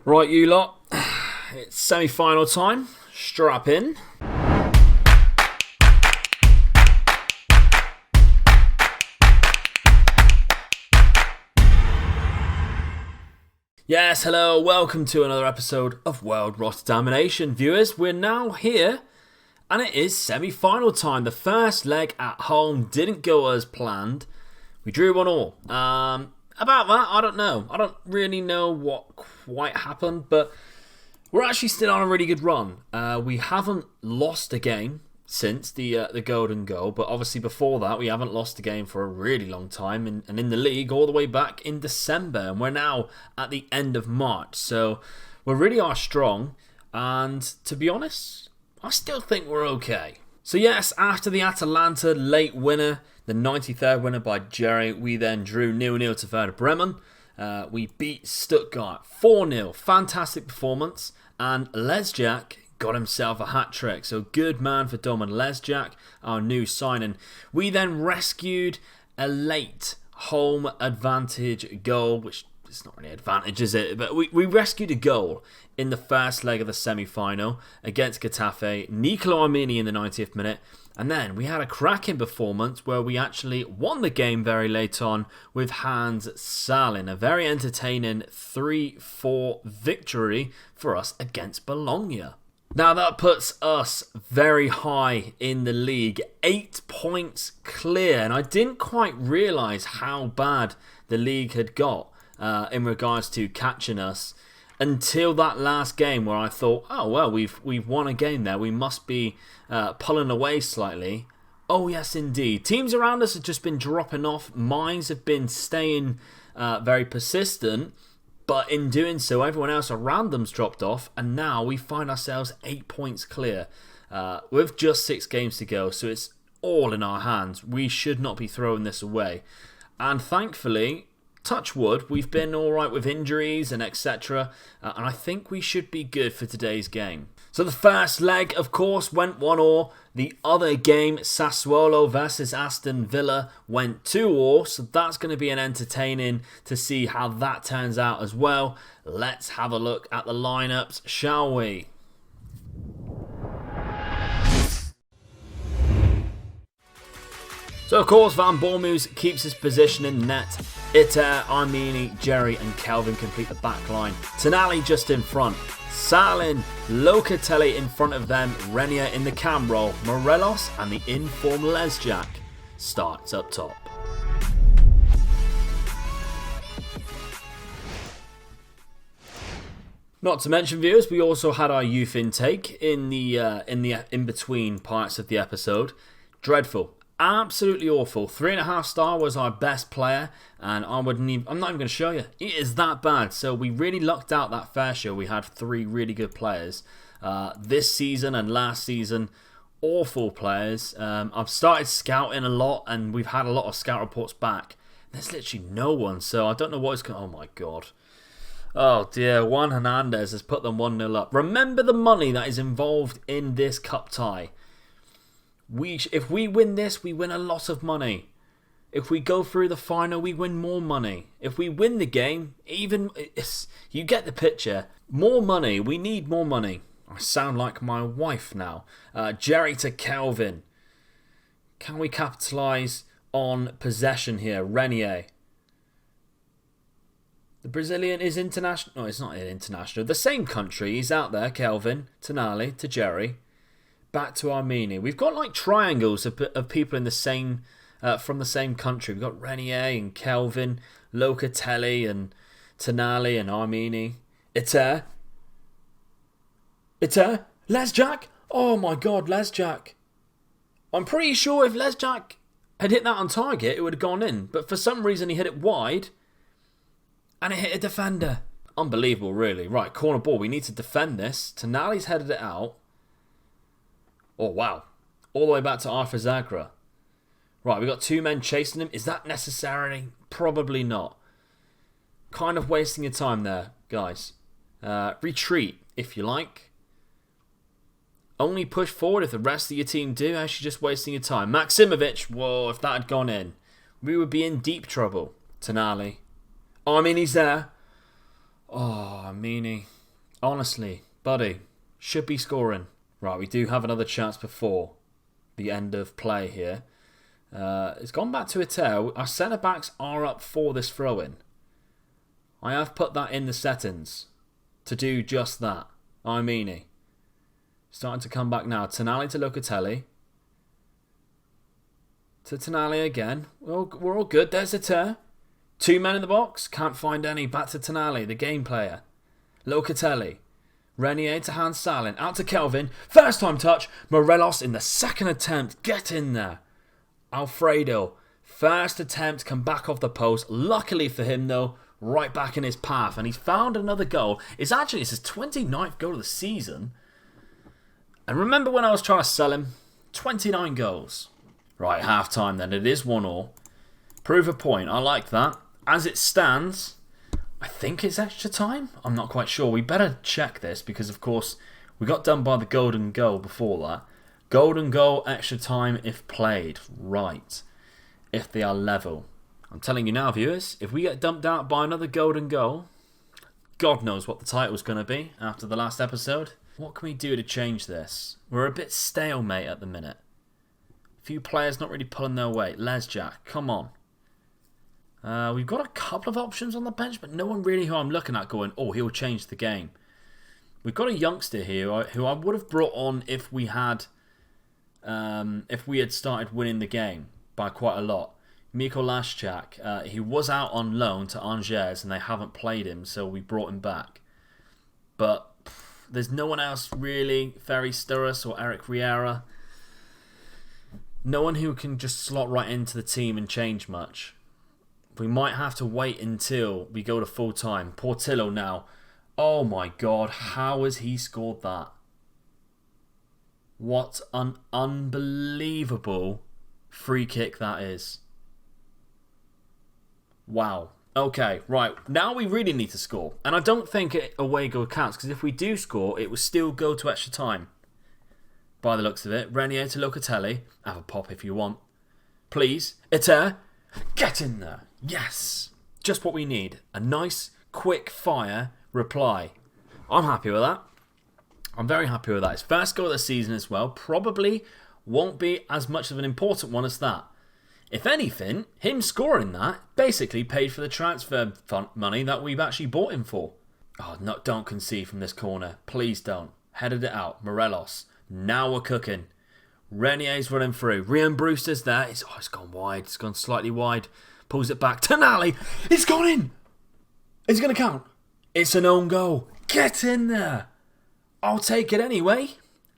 Right, you lot, it's semi-final time. Strap in. Yes, hello, welcome to another episode of World Rotterdamition. Viewers, we're now here, and it is semi-final time. The first leg at home didn't go as planned. We drew 1-1. About that, I don't know. I don't really know what quite happened, but we're actually still on a really good run. We haven't lost a game since the golden goal, but obviously before that we haven't lost a game for a really long time, and in the league all the way back in December, and we're now at the end of March, so we really are strong, and to be honest, I still think we're okay. So yes, after the Atalanta late winner, the 93rd winner by Jerry, we then drew 0-0 to Werder Bremen. We beat Stuttgart 4-0. Fantastic performance. And Lesjak got himself a hat-trick. So good man for Domen Lesjak, our new signing. We then rescued a late home advantage goal, which it's not really advantage, is it? But we rescued a goal in the first leg of the semi-final against Getafe. Nicolo Armini in the 90th minute. And then we had a cracking performance where we actually won the game very late on with Hans Salin. A very entertaining 3-4 victory for us against Bologna. Now that puts us very high in the league. 8 points clear. And I didn't quite realise how bad the league had got in regards to catching us until that last game where I thought, oh well, we've won a game there. We must be pulling away slightly. Oh yes, indeed. Teams around us have just been dropping off. Mines have been staying very persistent, but in doing so, everyone else around them's dropped off, and now we find ourselves 8 points clear with just 6 games to go. So it's all in our hands. We should not be throwing this away, and thankfully, touch wood, we've been alright with injuries and etc. And I think we should be good for today's game. So the first leg, of course, went 1-1. The other game, Sassuolo versus Aston Villa, went 2-2. So that's going to be an entertaining to see how that turns out as well. Let's have a look at the lineups, shall we? So of course Van Bournemouth keeps his position in net. Iter, Armini, Jerry and Kelvin complete the back line. Tonali just in front. Salin, Locatelli in front of them. Renier in the cam role. Morelos and the inform Lesjak starts up top. Not to mention, viewers, we also had our youth intake in the in-between parts of the episode. Dreadful. Absolutely awful. 3.5 star was our best player, and I'm not even going to show you. It is that bad. So we really lucked out that first year. We had 3 really good players. This season and last season, awful players. I've started scouting a lot, and we've had a lot of scout reports back. There's literally no one, so I don't know what is going on. Oh my god. Oh dear, Juan Hernandez has put them 1-0 up. Remember the money that is involved in this cup tie. If we win this, we win a lot of money. If we go through the final, we win more money. If we win the game, you get the picture. More money. We need more money. I sound like my wife now. Jerry to Kelvin. Can we capitalise on possession here? Renier. The Brazilian is international. No, it's not international. The same country. He's out there. Kelvin. Tonali to Jerry. Back to Armini. We've got like triangles of people in the same from the same country. We've got Renier and Kelvin, Locatelli and Tonali and Armini. Iter, Lesjak. Oh my god, Lesjak. I'm pretty sure if Lesjak had hit that on target, it would have gone in. But for some reason, he hit it wide, and it hit a defender. Unbelievable, really. Right, corner ball. We need to defend this. Tonali's headed it out. Oh, wow. All the way back to Arthur Zagra. Right, we've got 2 men chasing him. Is that necessary? Probably not. Kind of wasting your time there, guys. Retreat, if you like. Only push forward if the rest of your team do. Actually, just wasting your time. Maximovic, whoa, if that had gone in, we would be in deep trouble. Tonali. Armini's there. Oh, Meanie. Honestly, buddy, should be scoring. Right, we do have another chance before the end of play here. It's gone back to a tail. Our centre backs are up for this throw-in. I have put that in the settings to do just that. Meanie. Starting to come back now. Tonali to Locatelli. To Tonali again. We're all good. There's a tear. 2 men in the box. Can't find any. Back to Tonali, the game player. Locatelli. Renier to Hans Salin. Out to Kelvin. First time touch. Morelos in the second attempt. Get in there. Alfredo. First attempt. Come back off the post. Luckily for him though, right back in his path. And he's found another goal. It's his 29th goal of the season. And remember when I was trying to sell him? 29 goals. Right, half time then. It is 1-1. Prove a point. I like that. As it stands, I think it's extra time. I'm not quite sure. We better check this because, of course, we got done by the golden goal before that. Golden goal, extra time if played. Right. If they are level. I'm telling you now, viewers, if we get dumped out by another golden goal, God knows what the title's going to be after the last episode. What can we do to change this? We're a bit stalemate at the minute. Few players not really pulling their weight. Lesjak, come on. We've got a couple of options on the bench, but no one really who I'm looking at going, oh, he'll change the game. We've got a youngster here who I would have brought on if we had started winning the game by quite a lot. Miko Lashchak, he was out on loan to Angers and they haven't played him, so we brought him back. But there's no one else really, Ferry Sturris or Eric Riera. No one who can just slot right into the team and change much. We might have to wait until we go to full time. Portillo now. Oh my God, how has he scored that? What an unbelievable free kick that is. Wow. Okay, right. Now we really need to score. And I don't think away goal counts, because if we do score, it will still go to extra time. By the looks of it. Renier to Locatelli. Have a pop if you want. Please. Iter. Get in there. Yes. Just what we need. A nice, quick fire reply. I'm happy with that. I'm very happy with that. His first goal of the season as well. Probably won't be as much of an important one as that. If anything, him scoring that basically paid for the transfer money that we've actually bought him for. Oh, no, don't concede from this corner. Please don't. Headed it out. Morelos. Now we're cooking. Renier's running through. Rian Brewster's there. It's gone wide. It's gone slightly wide. Pulls it back. Tonali. It's gone in. It's going to count. It's an own goal. Get in there. I'll take it anyway.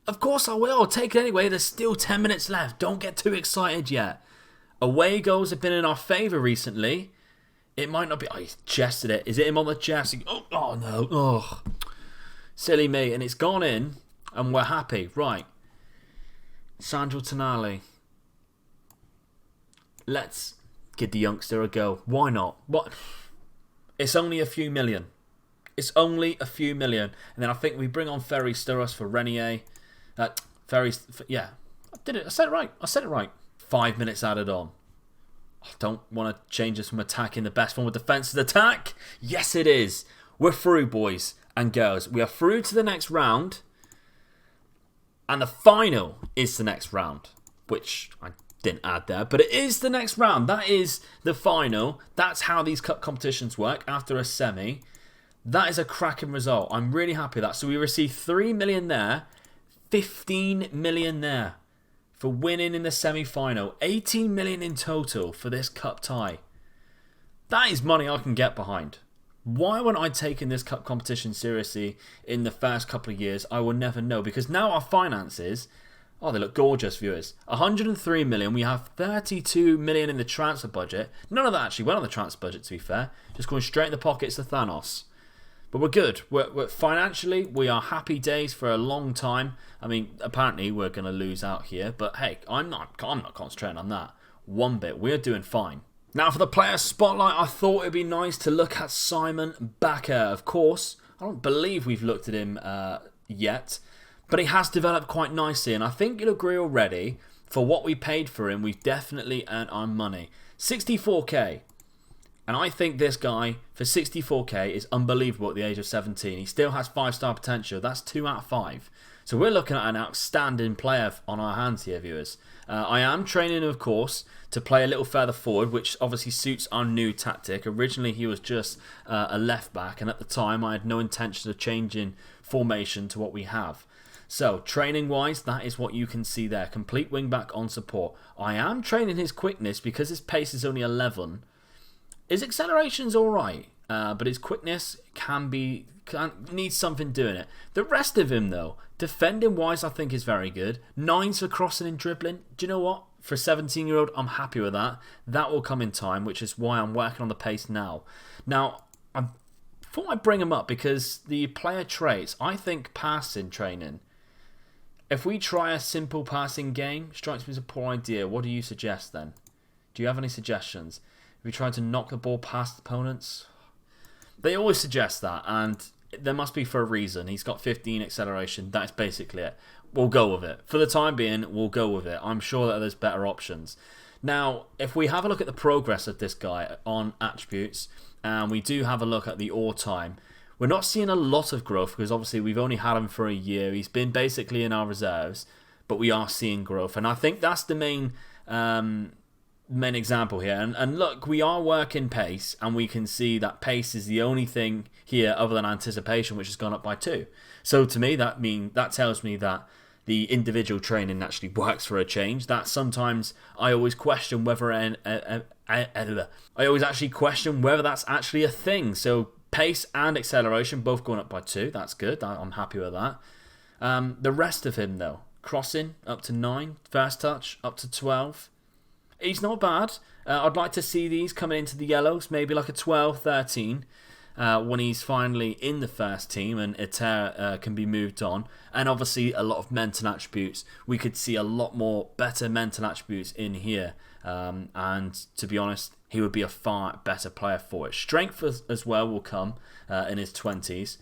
Of course I will. I'll take it anyway. There's still 10 minutes left. Don't get too excited yet. Away goals have been in our favour recently. It might not be... Oh, he's chested it. Is it him on the chest? Oh no. Oh. Silly me. And it's gone in. And we're happy. Right. Sandro Tonali. Let's give the youngster a go. Why not? What? It's only a few million. It's only a few million. And then I think we bring on Ferry Sturris for Renier. Yeah. I said it right. 5 minutes added on. I don't want to change this from attacking. The best form of defence is attack. Yes, it is. We're through, boys and girls. We are through to the next round. And the final is the next round. Which I didn't add there. But it is the next round. That is the final. That's how these cup competitions work after a semi. That is a cracking result. I'm really happy with that. So we received 3 million there. 15 million there. For winning in the semi-final. 18 million in total for this cup tie. That is money I can get behind. Why weren't I taking this cup competition seriously in the first couple of years? I will never know. Because now our finances, oh, they look gorgeous, viewers. 103 million. We have 32 million in the transfer budget. None of that actually went on the transfer budget, to be fair. Just going straight in the pockets of Thanos. But we're good. We're financially, we are happy days for a long time. I mean, apparently we're going to lose out here. But hey, I'm not concentrating on that one bit. We're doing fine. Now for the player spotlight, I thought it'd be nice to look at Simon Bakker. Of course, I don't believe we've looked at him yet. But he has developed quite nicely. And I think you'll agree already, for what we paid for him, we've definitely earned our money. 64k. And I think this guy, for 64k, is unbelievable at the age of 17. He still has 5-star potential. That's 2 out of 5. So we're looking at an outstanding player on our hands here, viewers. I am training, of course, to play a little further forward, which obviously suits our new tactic. Originally, he was just a left back, and at the time, I had no intention of changing formation to what we have. So, training-wise, that is what you can see there. Complete wing-back on support. I am training his quickness because his pace is only 11. His acceleration's alright, but his quickness needs something doing it. The rest of him, though, defending-wise, I think is very good. 9s for crossing and dribbling. Do you know what? For a 17-year-old, I'm happy with that. That will come in time, which is why I'm working on the pace now. Now, I thought I'd bring him up because the player traits, I think passing training. If we try a simple passing game, strikes me as a poor idea. What do you suggest then? Do you have any suggestions? If we try to knock the ball past opponents? They always suggest that, and there must be for a reason. He's got 15 acceleration. That's basically it. We'll go with it. For the time being, we'll go with it. I'm sure that there's better options. Now, if we have a look at the progress of this guy on attributes, and we do have a look at the all-time, we're not seeing a lot of growth because obviously we've only had him for a year. He's been basically in our reserves, but we are seeing growth. And I think that's the main example here. And look, we are working pace, and we can see that pace is the only thing here other than anticipation, which has gone up by 2. So to me, that tells me that the individual training actually works for a change. That sometimes I always question whether I always actually question whether that's actually a thing. So pace and acceleration both going up by 2. That's good. I'm happy with that. The rest of him, though, crossing up to 9, first touch up to 12. He's not bad. I'd like to see these coming into the yellows, maybe like a 12, 13, when he's finally in the first team and Iter can be moved on. And obviously a lot of mental attributes. We could see a lot more better mental attributes in here. And to be honest, he would be a far better player for it. Strength as well will come in his 20s.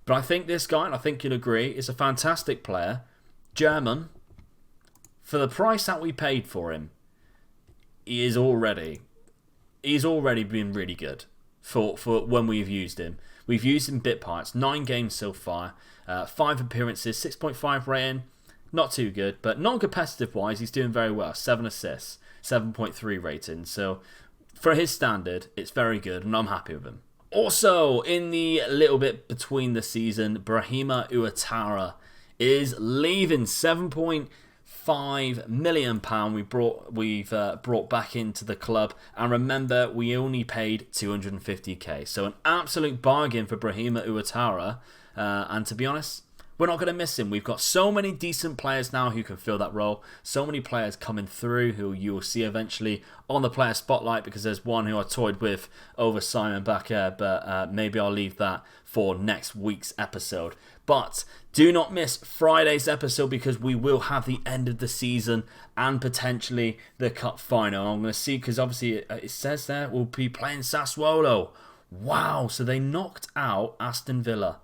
But I think this guy, and I think you'll agree, is a fantastic player. German. For the price that we paid for him, he's already been really good for when we've used him. We've used him bit parts, 9 games so far, 5 appearances, 6.5 rating, not too good, but non-competitive wise, he's doing very well. 7 assists, 7.3 rating. So for his standard, it's very good, and I'm happy with him. Also, in the little bit between the season, Brahima Uatara is leaving. £7.5 million we've brought back into the club, and remember, we only paid 250k, so an absolute bargain for Brahima Uatara. And to be honest, we're not going to miss him. We've got so many decent players now who can fill that role. So many players coming through who you will see eventually on the player spotlight, because there's one who I toyed with over Simon Bakker, but maybe I'll leave that for next week's episode. But do not miss Friday's episode, because we will have the end of the season and potentially the cup final. I'm going to see, because obviously it says there we'll be playing Sassuolo. Wow, so they knocked out Aston Villa.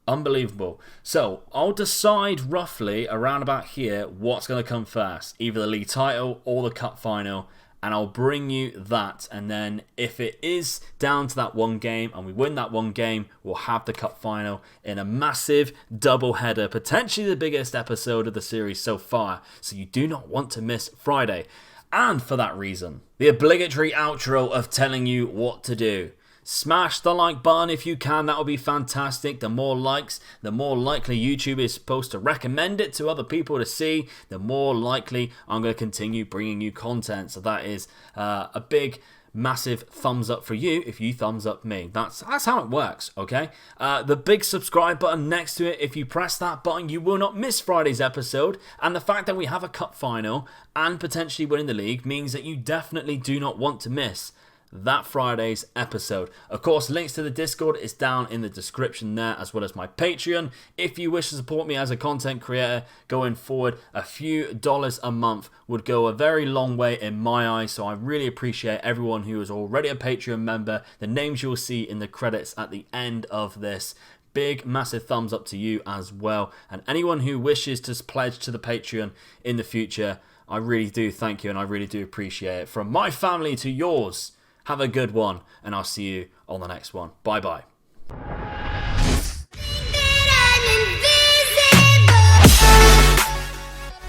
Unbelievable. So I'll decide roughly around about here what's going to come first, either the league title or the cup final, and I'll bring you that. And then if it is down to that one game and we win that one game, we'll have the cup final in a massive double header, potentially the biggest episode of the series so far. So you do not want to miss Friday. And for that reason, the obligatory outro of telling you what to do. Smash the like button if you can, that would be fantastic. The more likes, the more likely YouTube is supposed to recommend it to other people to see, the more likely I'm going to continue bringing you content. So that is a big, massive thumbs up for you if you thumbs up me. That's how it works, okay? The big subscribe button next to it, if you press that button, you will not miss Friday's episode. And the fact that we have a cup final and potentially winning the league means that you definitely do not want to miss that Friday's episode. Of course, links to the Discord is down in the description there, as well as my Patreon. If you wish to support me as a content creator going forward, a few dollars a month would go a very long way in my eyes, so I really appreciate everyone who is already a Patreon member. The names you will see in the credits at the end of this. Big, massive thumbs up to you as well. And anyone who wishes to pledge to the Patreon in the future, I really do thank you, and I really do appreciate it. From my family to yours, Have a good one, and I'll see you on the next one. Bye bye.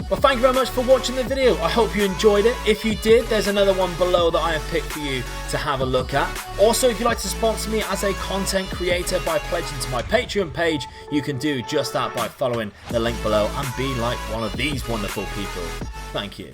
Well, thank you very much for watching the video. I hope you enjoyed it. If you did, there's another one below that I have picked for you to have a look at. Also, if you'd like to sponsor me as a content creator by pledging to my Patreon page, you can do just that by following the link below and be like one of these wonderful people. Thank you.